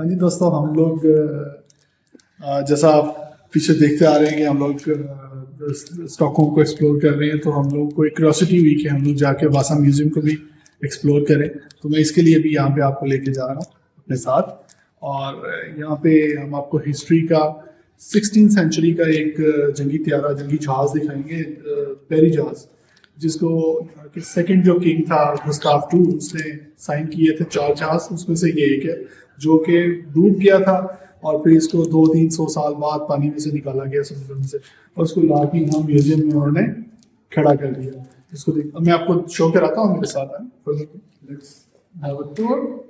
हाँ जी दोस्तों, हम लोग जैसा आप पीछे देखते आ रहे हैं कि हम लोग स्टॉकहोम को एक्सप्लोर कर रहे हैं, तो हम लोग को एक क्यूरियोसिटी हुई कि हम लोग जाके वासा म्यूजियम को भी एक्सप्लोर करें। तो मैं इसके लिए भी यहाँ पे आपको लेके जा रहा हूँ अपने साथ। और यहाँ पे हम आपको हिस्ट्री का 16th सेंचुरी का एक जंगी जहाज दिखाएंगे, पेरी जहाज, जिसको सेकंड जो किंग था गुस्ताव टू, उसने साइन किए थे 4 जहाज, उसमें से ये एक है जो कि डूब गया था और फिर इसको 200-300 साल बाद पानी में से निकाला गया समुद्र में से, और उसको लाके यहाँ म्यूजियम में उन्होंने खड़ा कर दिया। इसको देख मैं आपको शो कराता हूँ, मेरे साथ है। Let's have a tour.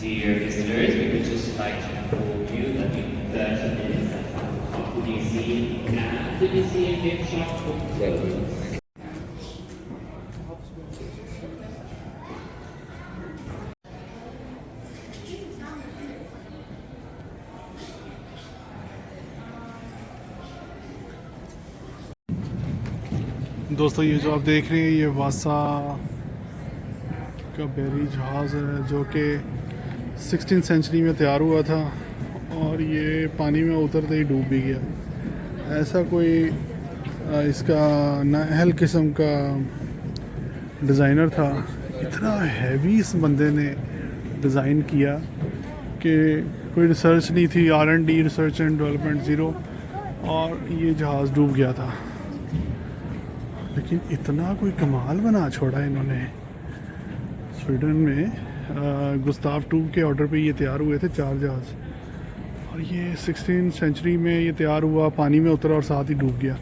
Dear visitors, we would just like to inform you that the ship is at the museum and the museum gift shop will close. दोस्तों, ये जो आप देख रहे हैं ये वासा का बैरी जहाज़ है जो कि 16th सेंचुरी में तैयार हुआ था, और ये पानी में उतरते ही डूब भी गया। ऐसा कोई इसका नाअहल किस्म का डिज़ाइनर था। इतना हैवी इस बंदे ने डिज़ाइन किया कि कोई रिसर्च नहीं थी, R&D research and development zero, और ये जहाज़ डूब गया था। लेकिन इतना कोई कमाल बना छोड़ा इन्होंने। स्वीडन में गुस्ताव टू के ऑर्डर पे ये तैयार हुए थे 4 जहाज़, और ये 16th सेंचुरी में ये तैयार हुआ, पानी में उतरा और साथ ही डूब गया।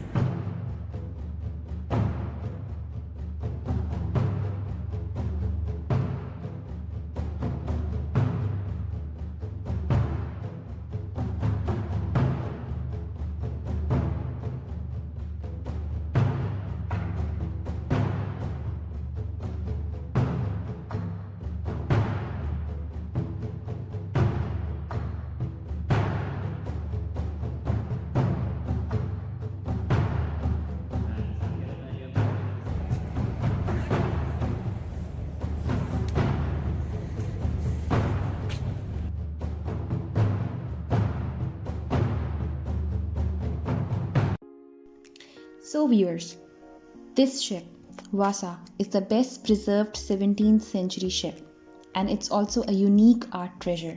So viewers, this ship, Vasa, is the best preserved 17th century ship, and it's also a unique art treasure.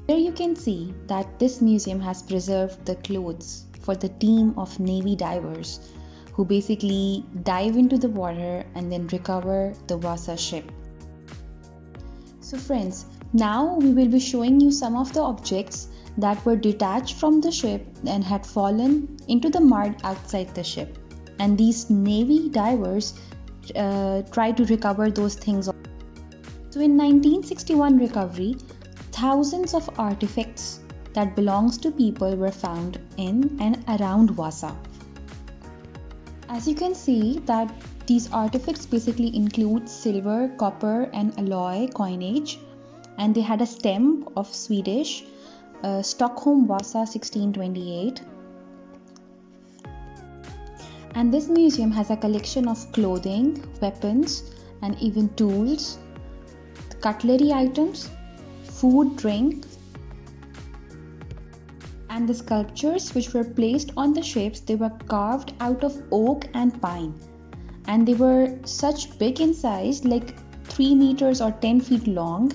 Here you can see that this museum has preserved the clothes for the team of Navy divers who basically dive into the water and then recover the Vasa ship. So friends, now we will be showing you some of the objects that were detached from the ship and had fallen into the mud outside the ship, and these Navy divers tried to recover those things. So in 1961 recovery, thousands of artifacts that belongs to people were found in and around Vasa. As you can see that these artifacts basically include silver, copper and alloy coinage, and they had a stamp of Swedish Stockholm Vasa 1628. And this museum has a collection of clothing, weapons and even tools, cutlery items, food, drink, and the sculptures which were placed on the ships, they were carved out of oak and pine, and they were such big in size, like 3 meters or 10 feet long,